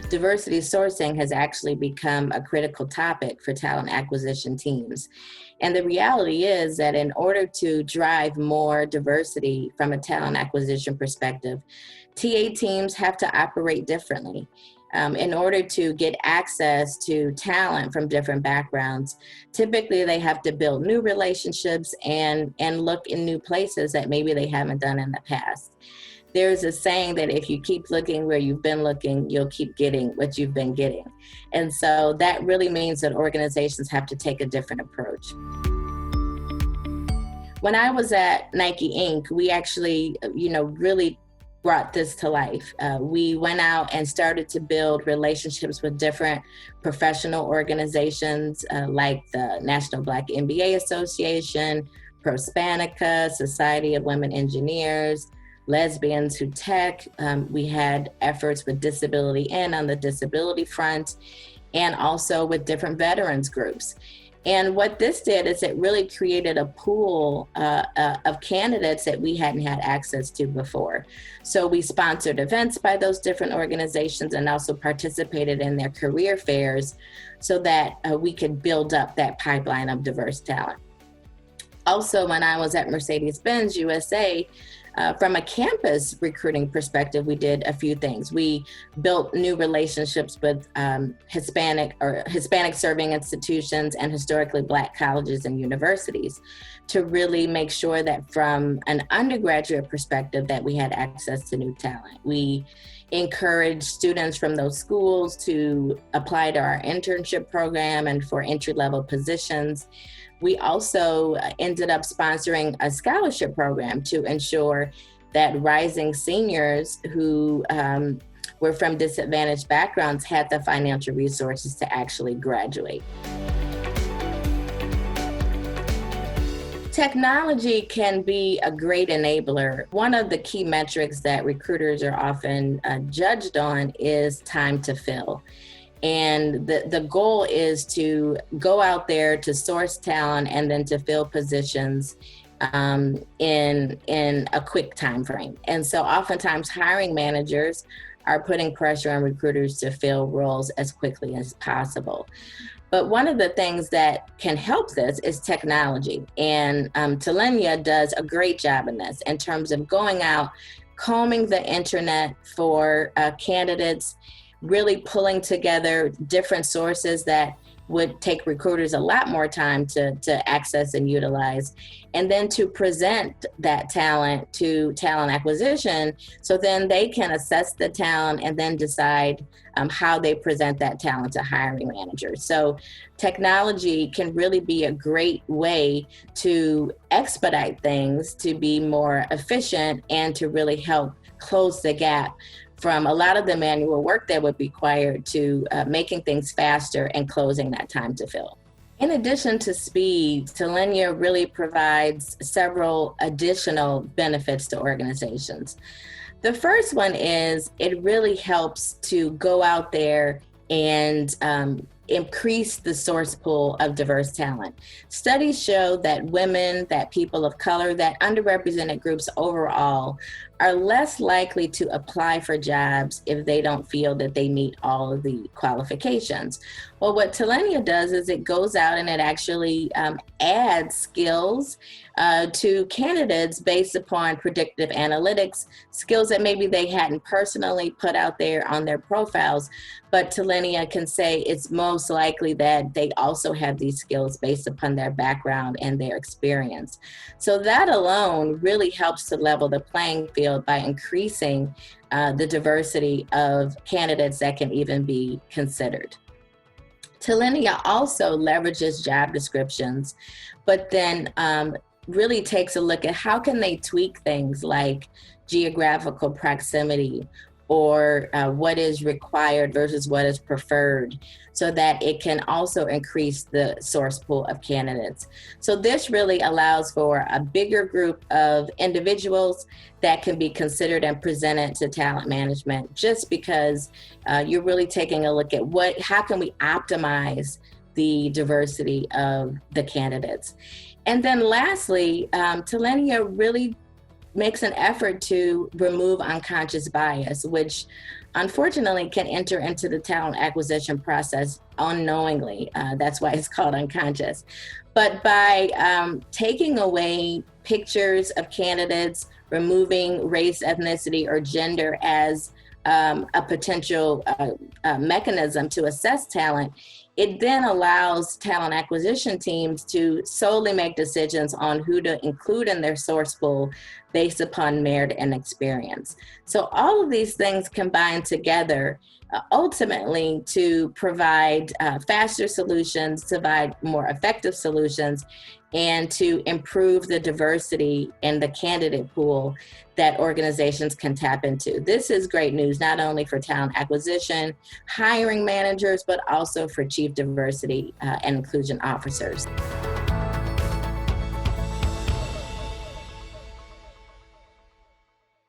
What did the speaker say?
diversity sourcing has actually become a critical topic for talent acquisition teams. And the reality is that in order to drive more diversity from a talent acquisition perspective, TA teams have to operate differently. In order to get access to talent from different backgrounds, typically they have to build new relationships and look in new places that maybe they haven't done in the past. There's a saying that if you keep looking where you've been looking, you'll keep getting what you've been getting. And so that really means that organizations have to take a different approach. When I was at Nike Inc., we actually, really brought this to life. We went out and started to build relationships with different professional organizations like the National Black MBA Association, Prospanica, Society of Women Engineers, Lesbians Who Tech. We had efforts with Disability In on the disability front, and also with different veterans groups. And what this did is it really created a pool of candidates that we hadn't had access to before. So we sponsored events by those different organizations and also participated in their career fairs so that we could build up that pipeline of diverse talent. Also, when I was at Mercedes-Benz USA, from a campus recruiting perspective, we did a few things. We built new relationships with Hispanic serving institutions and historically Black colleges and universities to really make sure that from an undergraduate perspective that we had access to new talent. We encouraged students from those schools to apply to our internship program and for entry-level positions. We also ended up sponsoring a scholarship program to ensure that rising seniors who were from disadvantaged backgrounds had the financial resources to actually graduate. Technology can be a great enabler. One of the key metrics that recruiters are often judged on is time to fill. And the goal is to go out there to source talent and then to fill positions in a quick time frame. And so oftentimes hiring managers are putting pressure on recruiters to fill roles as quickly as possible. But one of the things that can help this is technology. And Talenya does a great job in this in terms of going out, combing the internet for candidates, really pulling together different sources that would take recruiters a lot more time to access and utilize, and then to present that talent to talent acquisition so then they can assess the talent and then decide how they present that talent to hiring managers. So technology can really be a great way to expedite things, to be more efficient, and to really help close the gap from a lot of the manual work that would be required to making things faster and closing that time to fill. In addition to speed, Talenya really provides several additional benefits to organizations. The first one is it really helps to go out there and increase the source pool of diverse talent. Studies show that women, that people of color, that underrepresented groups overall are less likely to apply for jobs if they don't feel that they meet all of the qualifications. Well, what Talenya does is it goes out and it actually adds skills to candidates based upon predictive analytics, skills that maybe they hadn't personally put out there on their profiles, but Talenya can say it's most likely that they also have these skills based upon their background and their experience. So that alone really helps to level the playing field by increasing the diversity of candidates that can even be considered. Talenya also leverages job descriptions, but then really takes a look at how can they tweak things like geographical proximity or what is required versus what is preferred, so that it can also increase the source pool of candidates. So this really allows for a bigger group of individuals that can be considered and presented to talent management, just because you're really taking a look at how can we optimize the diversity of the candidates. And then lastly, Talenya really makes an effort to remove unconscious bias, which unfortunately can enter into the talent acquisition process unknowingly. That's why it's called unconscious. But by taking away pictures of candidates, removing race, ethnicity, or gender as a potential mechanism to assess talent, it then allows talent acquisition teams to solely make decisions on who to include in their source pool based upon merit and experience. So all of these things combine together ultimately to provide faster solutions, to provide more effective solutions, and to improve the diversity in the candidate pool that organizations can tap into. This is great news, not only for talent acquisition, hiring managers, but also for chief diversity and inclusion officers.